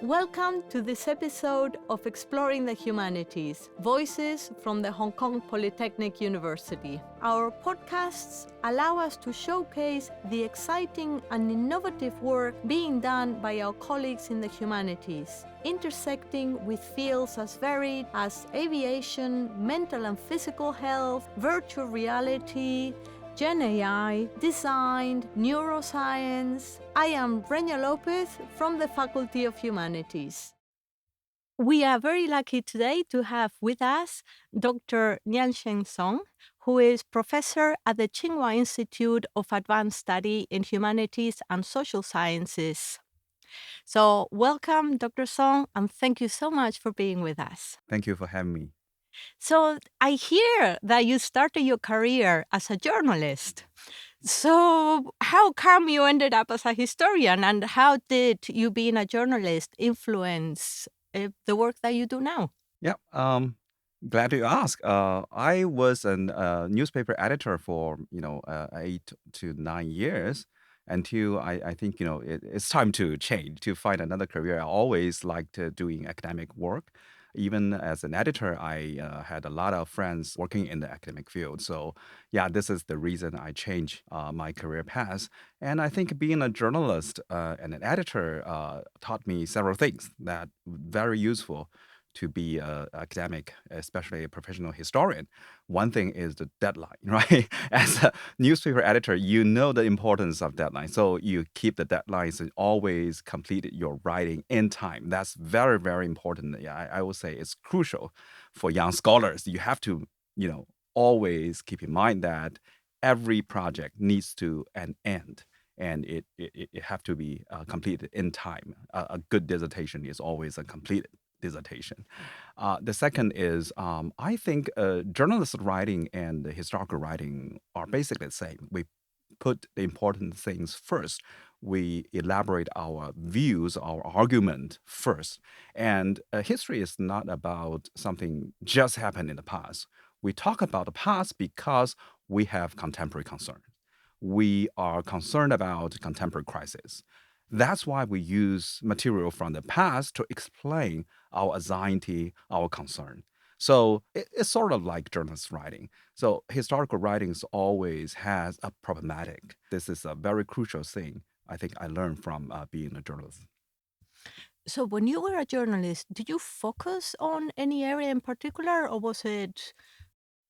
Welcome to this episode of Exploring the Humanities, Voices from the Hong Kong Polytechnic University. Our podcasts allow us to showcase the exciting and innovative work being done by our colleagues in the humanities, intersecting with fields as varied as aviation, mental and physical health, virtual reality, Gen AI, design, neuroscience. I am Brenya Lopez from the Faculty of Humanities. We are very lucky today to have with us Dr. Niansheng Song, who is professor at the Tsinghua Institute of Advanced Study in Humanities and Social Sciences. So welcome, Dr. Song, and thank you so much for being with us. Thank you for having me. So I hear that you started your career as a journalist. So how come you ended up as a historian, and how did you being a journalist influence the work that you do now? Yeah, glad you ask. I was a newspaper editor for 8 to 9 years until I think it's time to change to find another career. I always liked doing academic work. Even as an editor, I had a lot of friends working in the academic field. So yeah, this is the reason I changed my career path. And I think being a journalist and an editor taught me several things that very useful to be an academic, especially a professional historian. One thing is the deadline, right? As a newspaper editor, you know the importance of deadline. So you keep the deadlines and always complete your writing in time. That's very, very important. Yeah, I would say it's crucial for young scholars. You have to, always keep in mind that every project needs to an end. And it have to be completed in time. A good dissertation is always a completed dissertation. The second is I think journalist writing and historical writing are basically the same. We put the important things first. We elaborate our views, our argument first. And history is not about something just happened in the past. We talk about the past because we have contemporary concerns. We are concerned about contemporary crisis. That's why we use material from the past to explain our anxiety, our concern. So it's sort of like journalist writing. So historical writings always has a problematic. This is a very crucial thing I think I learned from being a journalist. So when you were a journalist, did you focus on any area in particular, or was it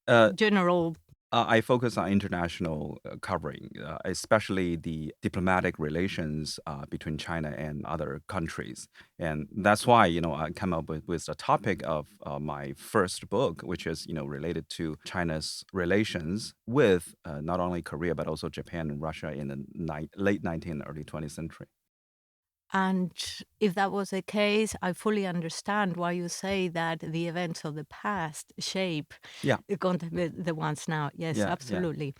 Uh, general? I focus on international covering, especially the diplomatic relations between China and other countries. And that's why, I came up with the topic of my first book, which is, related to China's relations with not only Korea, but also Japan and Russia in the late 19th, early 20th century. And if that was the case, I fully understand why you say that the events of the past shape Yeah, the ones now. Yes, yeah, yeah. absolutely.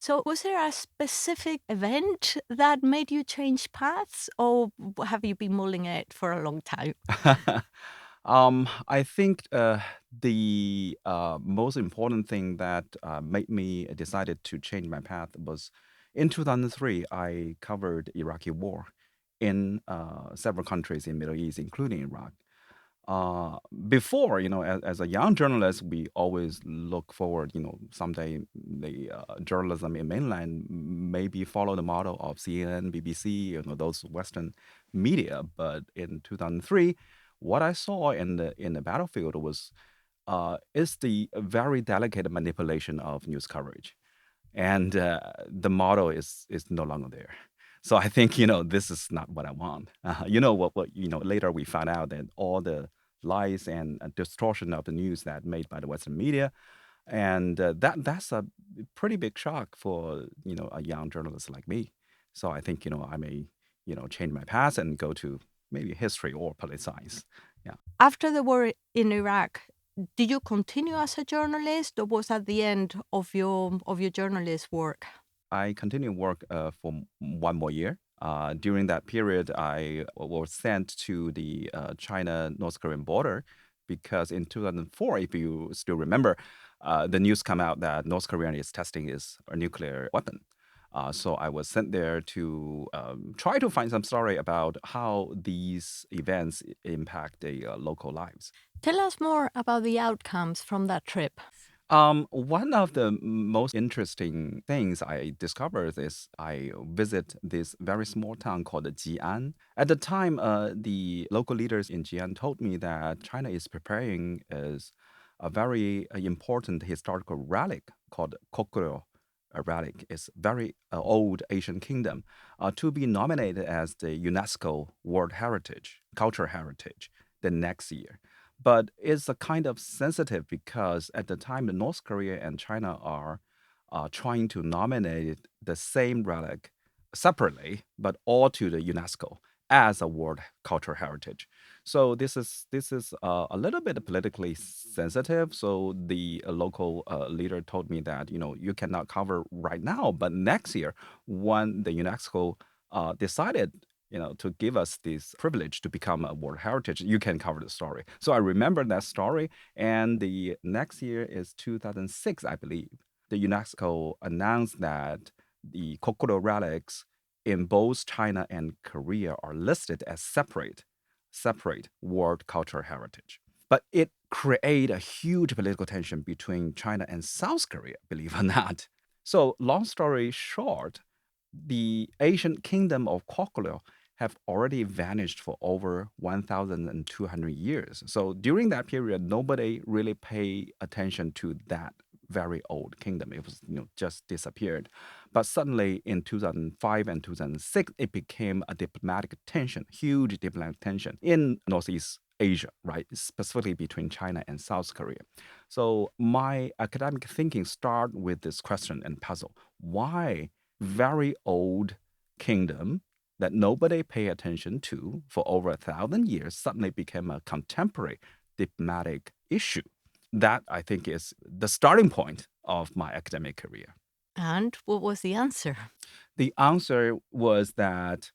So was there a specific event that made you change paths, or have you been mulling it for a long time? I think the most important thing that made me decided to change my path was in 2003. I covered Iraqi war in several countries in Middle East, including Iraq. Uh, Before, as a young journalist, we always look forward, someday the journalism in mainland maybe follow the model of CNN, BBC, those Western media. But in 2003, what I saw in the battlefield was is the very delicate manipulation of news coverage, and the model is no longer there. So I think this is not what I want. What later we found out that all the lies and distortion of the news that made by the Western media, and that's a pretty big shock for a young journalist like me. So I think I may change my path and go to maybe history or political science. Yeah. After the war in Iraq, did you continue as a journalist, or was that the end of your journalist work? I continued work for one more year. During that period, I was sent to the China-North Korean border because in 2004, if you still remember, the news came out that North Korea is testing its nuclear weapon. So I was sent there to try to find some story about how these events impact the local lives. Tell us more about the outcomes from that trip. One of the most interesting things I discovered is I visit this very small town called Jian. At the time, the local leaders in Jian told me that China is preparing as a very important historical relic called Kokoryo. A relic is very old Asian kingdom to be nominated as the UNESCO World Heritage, Cultural Heritage, the next year. But it's a kind of sensitive because at the time, the North Korea and China are trying to nominate the same relic separately, but all to the UNESCO as a World Cultural Heritage. So this is a little bit politically sensitive. So the local leader told me that you cannot cover right now, but next year when the UNESCO decided to give us this privilege to become a World Heritage, you can cover the story. So I remember that story. And the next year is 2006, I believe. The UNESCO announced that the Kokoro relics in both China and Korea are listed as separate World Cultural Heritage. But it created a huge political tension between China and South Korea, believe it or not. So, long story short, the ancient kingdom of Kokoro have already vanished for over 1,200 years. So during that period, nobody really paid attention to that very old kingdom. It was just disappeared. But suddenly in 2005 and 2006, it became a diplomatic tension, huge diplomatic tension in Northeast Asia, right? Specifically between China and South Korea. So my academic thinking started with this question and puzzle. Why very old kingdom that nobody paid attention to for over 1,000 years suddenly became a contemporary diplomatic issue? That I think is the starting point of my academic career. And what was the answer? The answer was that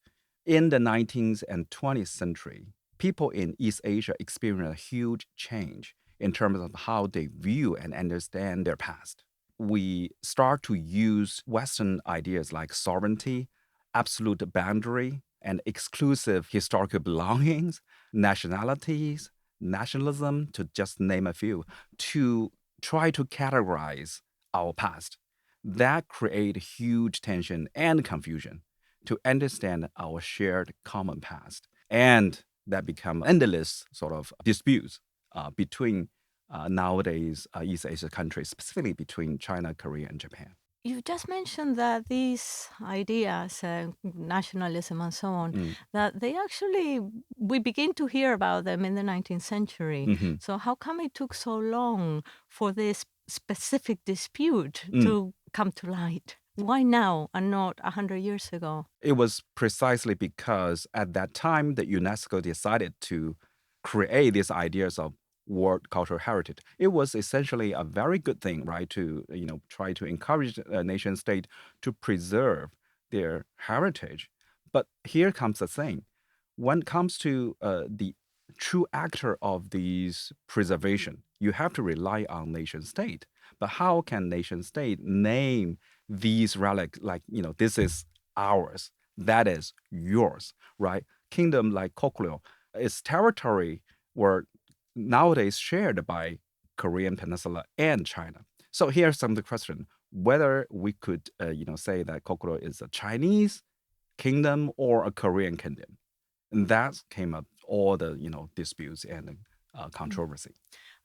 in the 19th and 20th century, people in East Asia experienced a huge change in terms of how they view and understand their past. We start to use Western ideas like sovereignty, absolute boundary, and exclusive historical belongings, nationalities, nationalism, to just name a few, to try to categorize our past. That create huge tension and confusion to understand our shared common past. And that become endless sort of disputes between nowadays East Asia countries, specifically between China, Korea, and Japan. You just mentioned that these ideas, nationalism and so on, Mm. that they actually, we begin to hear about them in the 19th century. Mhm. So, how come it took so long for this specific dispute Mm. to come to light? Why now and not 100 years ago? It was precisely because at that time the UNESCO decided to create these ideas of world cultural heritage. It was essentially a very good thing, right? To try to encourage a nation state to preserve their heritage. But here comes the thing: when it comes to the true actor of these preservation, you have to rely on nation state. But how can nation state name these relics like this is ours, that is yours, right? Kingdom like Koklio, its territory were nowadays shared by Korean Peninsula and China. So here's some of the question: whether we could, say that Koklio is a Chinese kingdom or a Korean kingdom, and that came up all the disputes and controversy.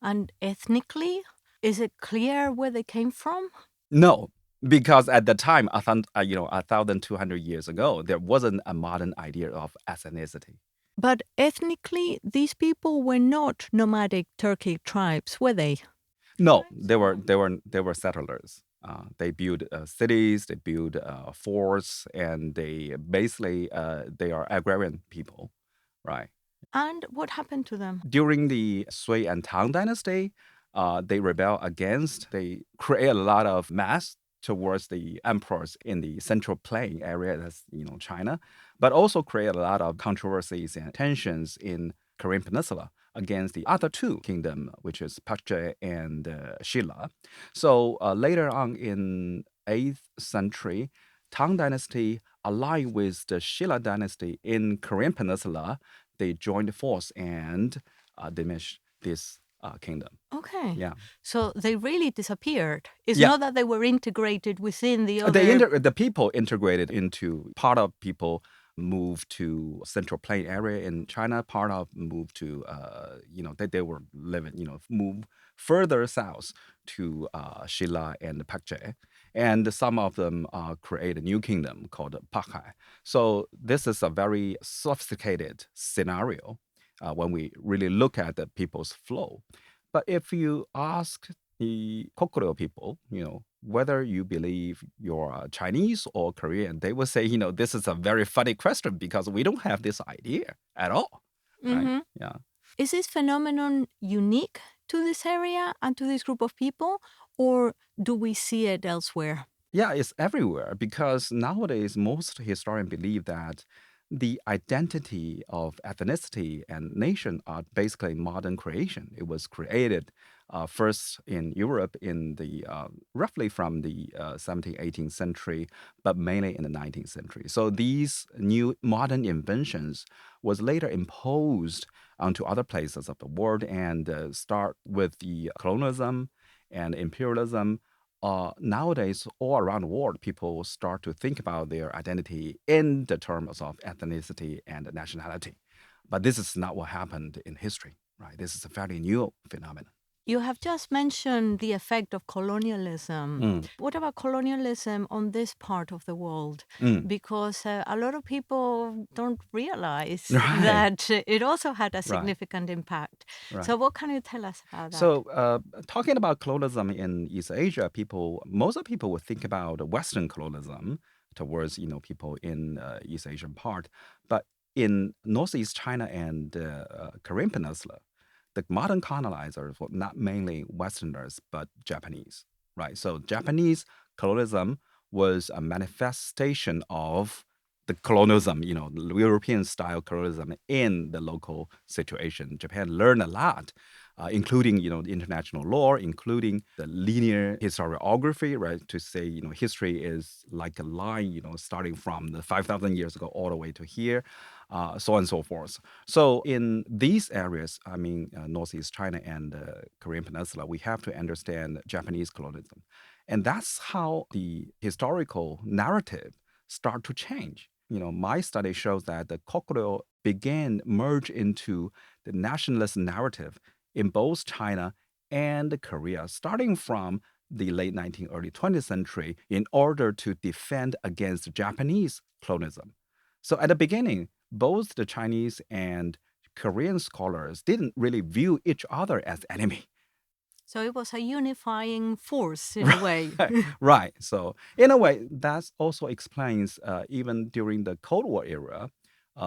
And ethnically, is it clear where they came from? No, because at the time, 1,200 years ago, there wasn't a modern idea of ethnicity. But ethnically, these people were not nomadic Turkic tribes, were they? No, they were settlers. They built cities, they built forts, and they basically they are agrarian people, right? And what happened to them? During the Sui and Tang dynasty, they rebel against. They create a lot of mass towards the emperors in the Central Plain area, that's China, but also create a lot of controversies and tensions in Korean Peninsula against the other two kingdom, which is Pakche and Shilla. So later on in 8th century, Tang Dynasty allied with the Shilla Dynasty in Korean Peninsula. They joined force and diminished this kingdom. Okay. Yeah. So they really disappeared. It's Yeah. not that they were integrated within the other. The people integrated into part of people moved to Central Plain area in China. Part of moved to they were living move further south to Shilla and Pakche, and some of them create a new kingdom called Pakhai. So this is a very sophisticated scenario when we really look at the people's flow. But if you ask the Kokoro people, whether you believe you're Chinese or Korean, they will say, this is a very funny question because we don't have this idea at all, right? Hmm. Yeah. Is this phenomenon unique to this area and to this group of people, or do we see it elsewhere? Yeah, it's everywhere because nowadays most historians believe that the identity of ethnicity and nation are basically modern creation. It was created first in Europe in the roughly from the 17th, 18th century, but mainly in the 19th century. So these new modern inventions was later imposed onto other places of the world and start with the colonialism and imperialism. Nowadays, all around the world, people start to think about their identity in the terms of ethnicity and nationality. But this is not what happened in history, right? This is a fairly new phenomenon. You have just mentioned the effect of colonialism. Mm, What about colonialism on this part of the world? mm. Because a lot of people don't realize Right, that it also had a right, significant impact. right. So, what can you tell us about that? So, talking about colonialism in East Asia, most of people would think about Western colonialism towards, people in East Asian part. But in Northeast China and Korean Peninsula, the modern colonizers were not mainly Westerners, but Japanese, right? So, Japanese colonialism was a manifestation of the colonialism, European style colonialism in the local situation. Japan learned a lot including the international law, including the linear historiography, right? To say history is like a line, starting from the 5,000 years ago all the way to here, so on and so forth. So in these areas, I mean Northeast China and Korean Peninsula, we have to understand Japanese colonialism, and that's how the historical narrative start to change. My study shows that the Kokoro began merge into the nationalist narrative in both China and Korea, starting from the late 19th, early 20th century, in order to defend against Japanese colonialism. So at the beginning, both the Chinese and Korean scholars didn't really view each other as enemy. So, it was a unifying force in a way. Right. So in a way, that also explains even during the Cold War era,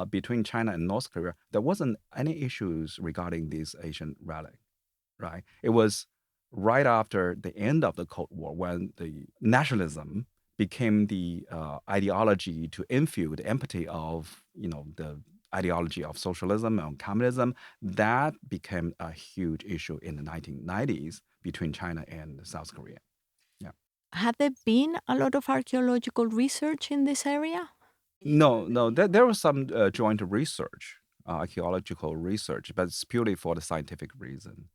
between China and North Korea, there wasn't any issues regarding these Asian relics, right? It was right after the end of the Cold War when the nationalism became the ideology to infuse the empathy of the ideology of socialism and communism. That became a huge issue in the 1990s between China and South Korea. Yeah. Had there been a lot of archaeological research in this area? No, no, there was some joint research, archaeological research, but it's purely for the scientific reason.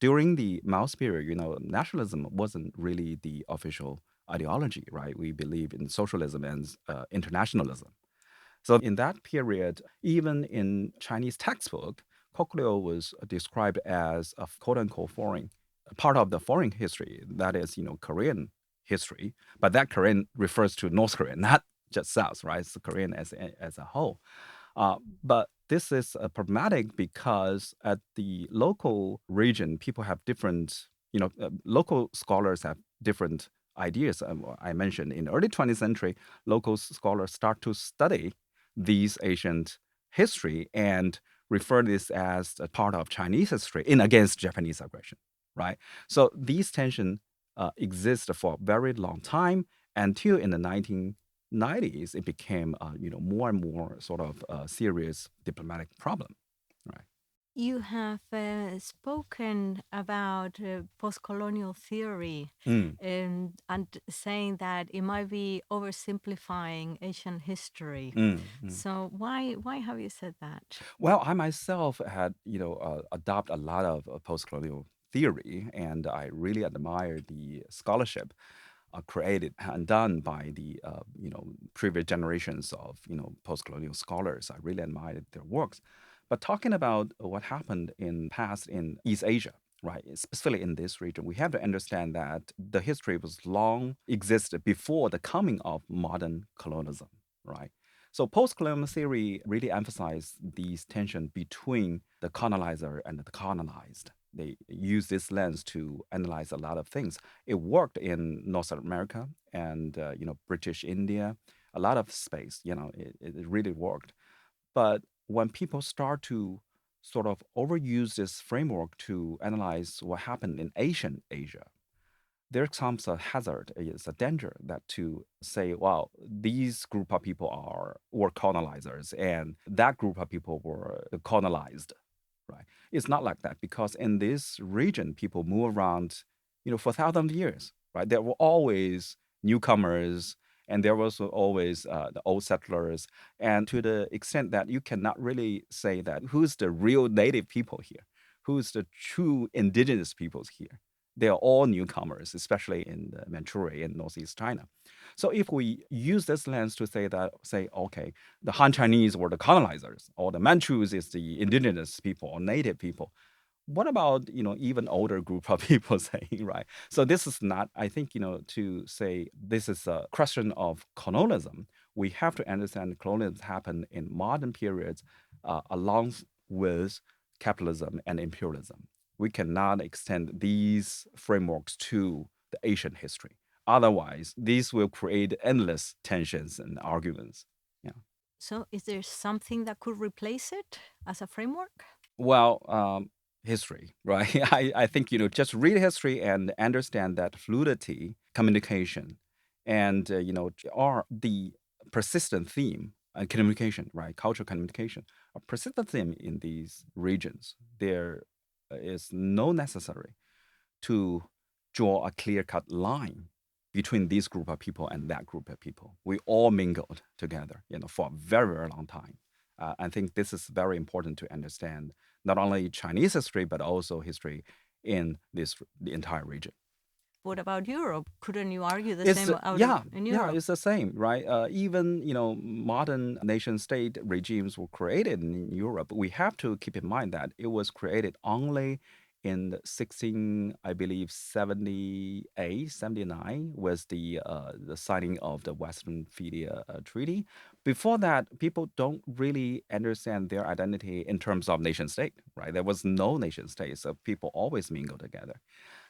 During the Mao's period, nationalism wasn't really the official ideology, right? We believe in socialism and internationalism. So in that period, even in Chinese textbook, Kokleo was described as a quote unquote foreign, part of the foreign history, that is, Korean history. But that Korean refers to North Korea, not just South, right? It's Korean as a whole. But this is problematic because at the local region, people have different, local scholars have different ideas. I mentioned in early 20th century, local scholars start to study these ancient history and refer this as a part of Chinese history in against Japanese aggression, right? So these tensions exist for a very long time until in the 1990s, it became more and more sort of a serious diplomatic problem, right? You have spoken about post-colonial theory Mm, and saying that it might be oversimplifying Asian history. mm, mm. So why have you said that? Well, I myself had, adopt a lot of post-colonial theory, and I really admire the scholarship created and done by the, previous generations of, post-colonial scholars. I really admired their works. But talking about what happened in past in East Asia, right, specifically in this region, we have to understand that the history was long existed before the coming of modern colonialism, right? So post-colonial theory really emphasized these tension between the colonizer and the colonized. They use this lens to analyze a lot of things. It worked in North America and British India, a lot of space. It really worked. But when people start to sort of overuse this framework to analyze what happened in Asian Asia, there comes a hazard, is a danger that to say, well, these group of people were colonizers and that group of people were colonized, right? It's not like that because in this region, people move around, for thousands of years, right? There were always newcomers and there was always the old settlers. And to the extent that you cannot really say that who's the real native people here, who's the true indigenous peoples here. They are all newcomers, especially in the Manchuria in Northeast China. So if we use this lens to say, okay, the Han Chinese were the colonizers, or the Manchus is the indigenous people or native people. What about even older group of people saying, right? So this is not, I think, to say this is a question of colonialism. We have to understand colonialism happened in modern periods along with capitalism and imperialism. We cannot extend these frameworks to the Asian history. Otherwise, these will create endless tensions and arguments. Yeah. So is there something that could replace it as a framework? Well, history, right? I think, just read history and understand that fluidity, communication, and, are the persistent theme and communication, right? Cultural communication, a persistent theme in these regions. There is no necessary to draw a clear cut line between this group of people and that group of people. We all mingled together, for a very, very long time. I think this is very important to understand not only Chinese history, but also history in the entire region. What about Europe? Couldn't you argue the It's same out of yeah, in yeah, Europe? it's the same, right? Even modern nation state regimes were created in Europe. We have to keep in mind that it was created only in the 16, I believe, 78, 79 was the signing of the Westphalia Treaty. Before that, people don't really understand their identity in terms of nation state, right? There was no nation state, so people always mingle together.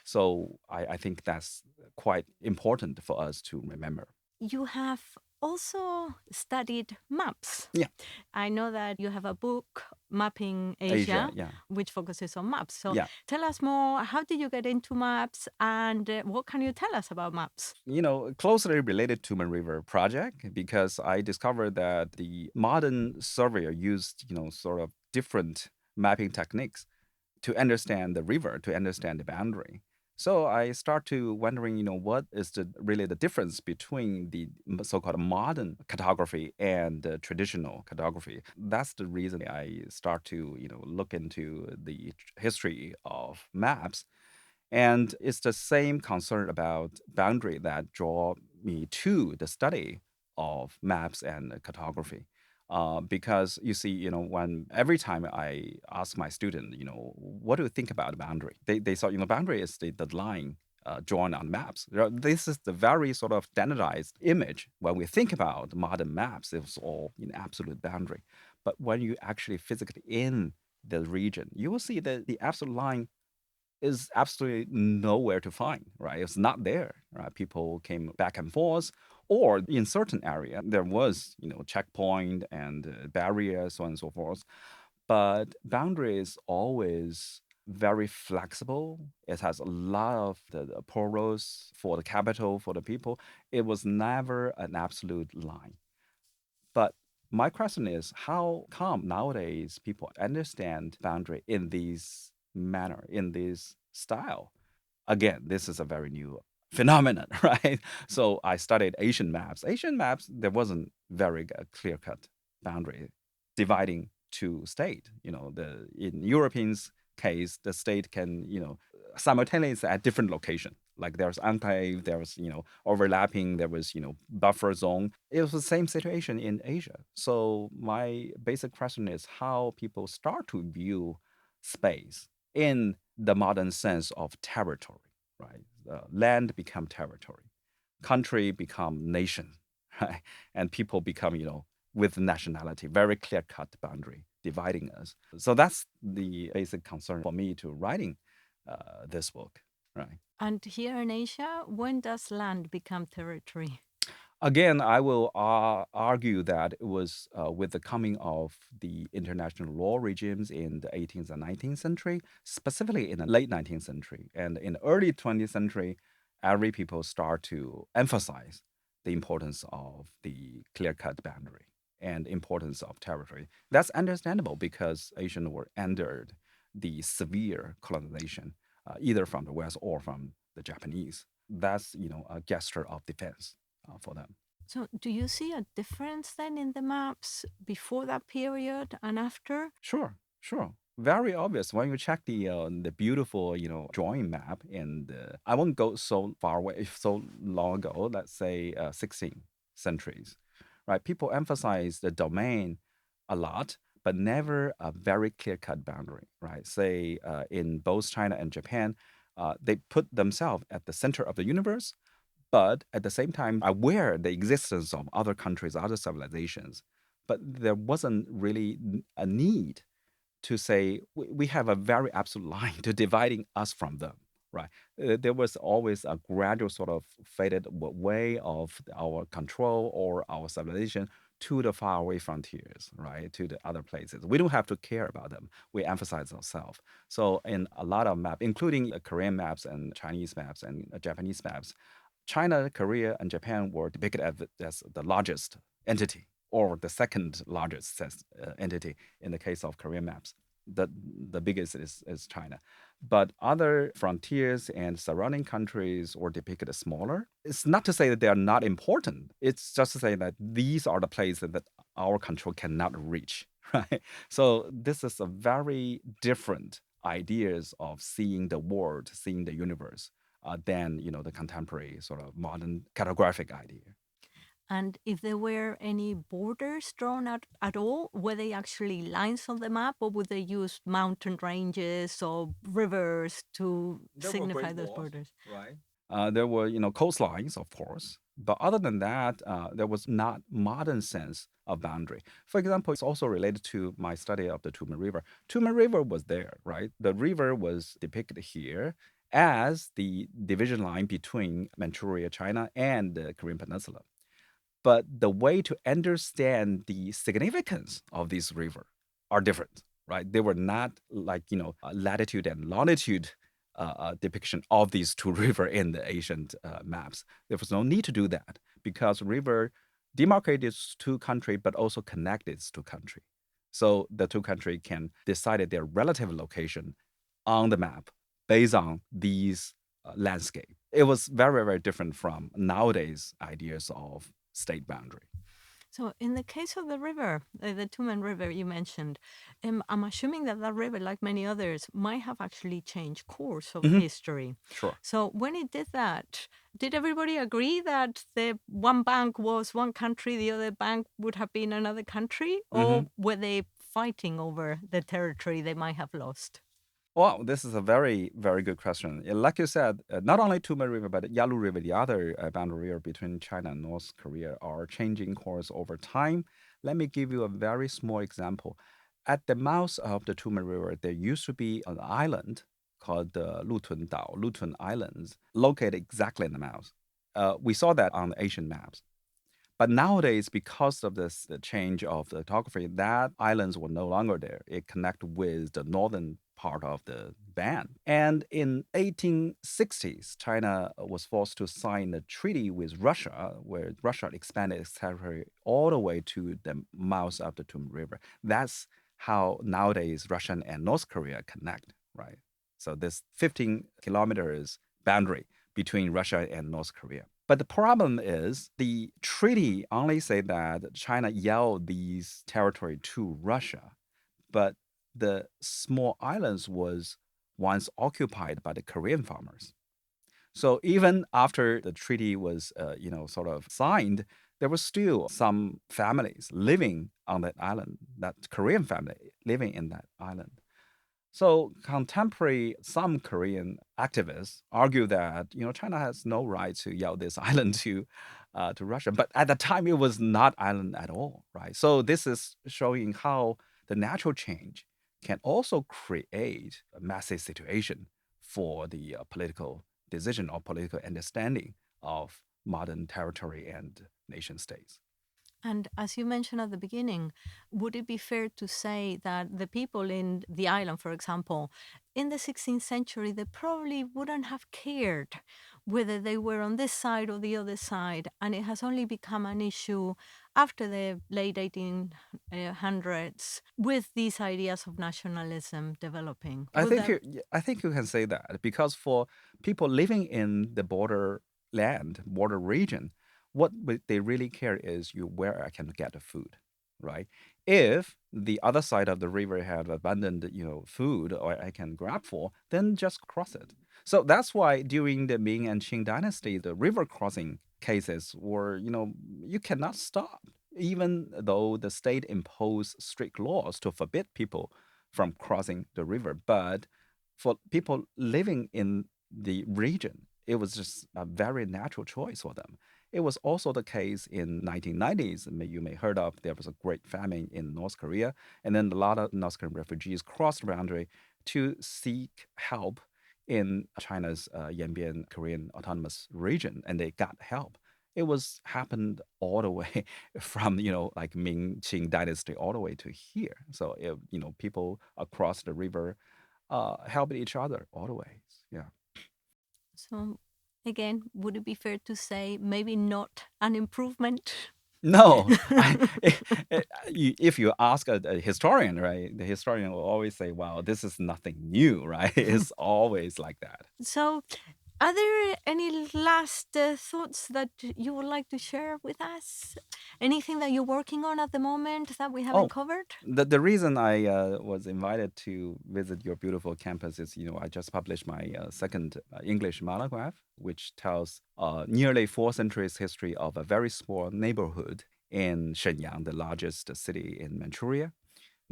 So I think that's quite important for us to remember. You have also studied maps. Yeah, I know that you have a book, Mapping Asia. Asia, Yeah, which focuses on maps. So yeah. tell us more. How did you get into maps, and what can you tell us about maps? Closely related to my river project because I discovered that the modern surveyor used, sort of different mapping techniques to understand the river, to understand the boundary. So I start to wondering, what is really the difference between the so-called modern cartography and the traditional cartography. That's the reason I start to, look into the history of maps, and it's the same concern about boundary that draw me to the study of maps and cartography. Because you see, when every time I ask my student, what do you think about boundary? They thought, boundary is the line drawn on maps. This is the very sort of standardized image. When we think about modern maps, it's all in absolute boundary. But when you actually physically in the region, you will see that the absolute line is absolutely nowhere to find, right? It's not there, right? People came back and forth, or in certain area there was, checkpoint and barriers, so on and so forth. But boundary is always very flexible. It has a lot of the porous for the capital, for the people. It was never an absolute line. But My question is, how come nowadays people understand boundary in this manner, in this style? Again, this is a very new phenomenon, right? So I studied Asian maps. Asian maps, there wasn't very clear cut boundary dividing to state. The in Europeans' case, the state can, simultaneously at different location. Like there's enclave, there was, overlapping, there was, buffer zone. It was the same situation in Asia. So my basic question is how people start to view space in the modern sense of territory, right? Land become territory, country become nation, right? And people become, with nationality, very clear cut boundary dividing us. So that's the basic concern for me to writing this book, right? And here in Asia, when does land become territory? Again, I will argue that it was with the coming of the international law regimes in the 18th and 19th century, specifically in the late 19th century. And in the early 20th century, every people start to emphasize the importance of the clear-cut boundary and importance of territory. That's understandable because Asians were under the severe colonization, either from the West or from the Japanese. That's, a gesture of defense for them. So, do you see a difference then in the maps before that period and after? Sure, sure. Very obvious when you check the beautiful drawing map, and I won't go so far away, so long ago. Let's say 16th centuries, right? People emphasize the domain a lot, but never a very clear cut boundary, right? Say in both China and Japan, they put themselves at the center of the universe, but at the same time aware the existence of other countries, other civilizations. But there wasn't really a need to say we have a very absolute line to dividing us from them, right? There was always a gradual sort of faded way of our control or our civilization to the faraway frontiers, right? To the other places. We don't have to care about them. We emphasize ourselves. So in a lot of maps, including Korean maps and Chinese maps and Japanese maps, China, Korea, and Japan were depicted as the largest entity or the second largest entity in the case of Korean maps. The biggest is China. But other frontiers and surrounding countries were depicted as smaller. It's not to say that they are not important. It's just to say that these are the places that our control cannot reach, right? So this is a very different ideas of seeing the world, seeing the universe than the contemporary sort of modern cartographic idea. And if there were any borders drawn at all, were they actually lines on the map, or would they use mountain ranges or rivers to There were signify great those walls, borders? right? There were coastlines, of course, but other than that, there was not modern sense of boundary. For example, it's also related to my study of the Tumen River. Tumen River was there, right? The river was depicted here as the division line between Manchuria, China, and the Korean Peninsula. But the way to understand the significance of this river are different, right? They were not like latitude and longitude depiction of these two river in the ancient maps. There was no need to do that because river demarcated two country, but also connected two country. So the two country can decide their relative location on the map based on these landscape. It was very, very different from nowadays ideas of state boundary. So, in the case of the river, the Tumen River you mentioned, I'm assuming that that river, like many others, might have actually changed course over Mhm. history. Sure. So, when it did that, did everybody agree that the one bank was one country, the other bank would have been another country, or Mhm. were they fighting over the territory they might have lost? Well, this is a very, very good question. Like you said, not only Tumen River, but Yalu River, the other boundary river between China and North Korea, are changing course over time. Let me give you a very small example. At the mouth of the Tumen River, there used to be an island called the Lutun Dao, Lutun Islands, located exactly in the mouth. We saw that on the Asian maps. But nowadays, because of the change of the topography, that islands were no longer there. It connect with the northern part of the ban. And in 1860s, China was forced to sign a treaty with Russia, where Russia expanded its territory all the way to the mouth of the Tum River. That's how nowadays Russia and North Korea connect, right? So this 15 kilometers boundary between Russia and North Korea. But the problem is the treaty only say that China yelled these territory to Russia, but the small islands was once occupied by the Korean farmers. So even after the treaty was, sort of signed, there were still some families living on that island, that Korean family living in that island. So contemporary, some Korean activists argue that China has no right to yell this island to Russia, but at the time it was not island at all, right? So this is showing how the natural change can also create a massive situation for the political decision or political understanding of modern territory and nation states. And as you mentioned at the beginning, would it be fair to say that the people in the island, for example, in the 16th century, they probably wouldn't have cared whether they were on this side or the other side, and it has only become an issue after the late 1800s with these ideas of nationalism developing? I Would think that I think you can say that because for people living in the border land, border region, what they really care is where I can get the food, right? If the other side of the river have abundant, food or I can grab for, then just cross it. So that's why during the Ming and Qing dynasty, the river crossing cases were, you cannot stop, even though the state imposed strict laws to forbid people from crossing the river. But for people living in the region, it was just a very natural choice for them. It was also the case in 1990s. You may heard of there was a great famine in North Korea, and then a lot of North Korean refugees crossed the boundary to seek help in China's Yanbian Korean Autonomous Region, and they got help. It was happened all the way from like Ming Qing dynasty all the way to here. So people across the river helped each other all the way. Yeah. so? Again, would it be fair to say maybe not an improvement? No, if you ask a historian, right, the historian will always say, "Wow, this is nothing new," right? It's always like that. So, are there any last thoughts that you would like to share with us? Anything that you're working on at the moment that we haven't Oh, covered? the reason I was invited to visit your beautiful campus is, I just published my second English monograph, which tells nearly 4 centuries history of a very small neighborhood in Shenyang, the largest city in Manchuria.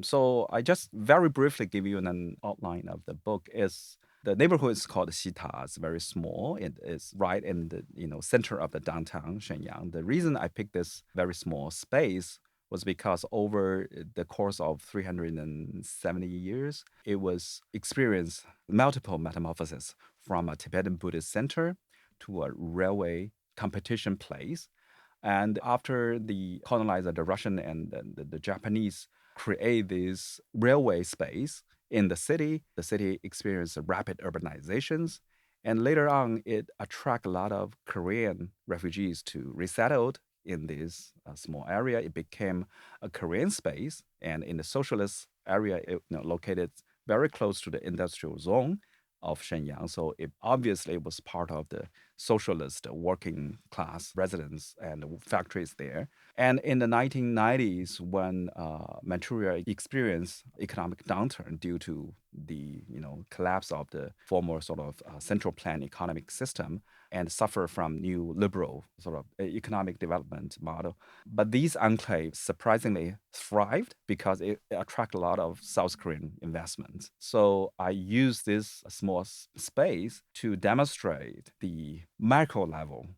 So I just very briefly give you an outline of the book. Is the neighborhood is called Xita. It's very small. It is right in the center of the downtown Shenyang. The reason I picked this very small space was because over the course of 370 years, it was experienced multiple metamorphoses from a Tibetan Buddhist center to a railway competition place. And after the colonizer, the Russian and the Japanese create this railway space in the city experienced rapid urbanizations. And later on, it attract a lot of Korean refugees to resettled in this small area. It became a Korean space, and in the socialist area, located very close to the industrial zone of Shenyang. So it obviously was part of the socialist working class residents and factories there. And in the 1990s, when Manchuria experienced economic downturn due to the collapse of the former sort of central plan economic system and suffer from new liberal sort of economic development model, but these enclaves surprisingly thrived because it attract a lot of South Korean investments. So I use this small space to demonstrate the macro level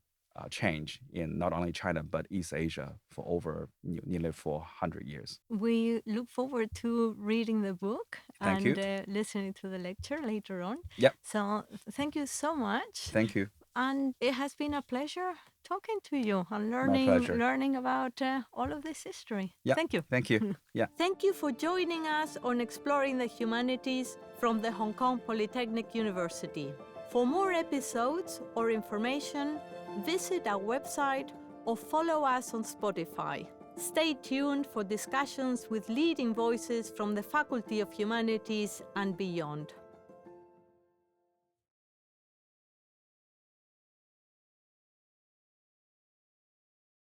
change in not only China but East Asia for over nearly 400 years. We look forward to reading the book Thank and you. listening to the lecture later on. Yep. So, thank you so much. Thank you. And it has been a pleasure talking to you and My pleasure. learning about all of this history. Yeah. Thank you. Thank you. Yeah. Thank you for joining us on Exploring the Humanities from the Hong Kong Polytechnic University. For more episodes or information, visit our website or follow us on Spotify. Stay tuned for discussions with leading voices from the Faculty of Humanities and beyond.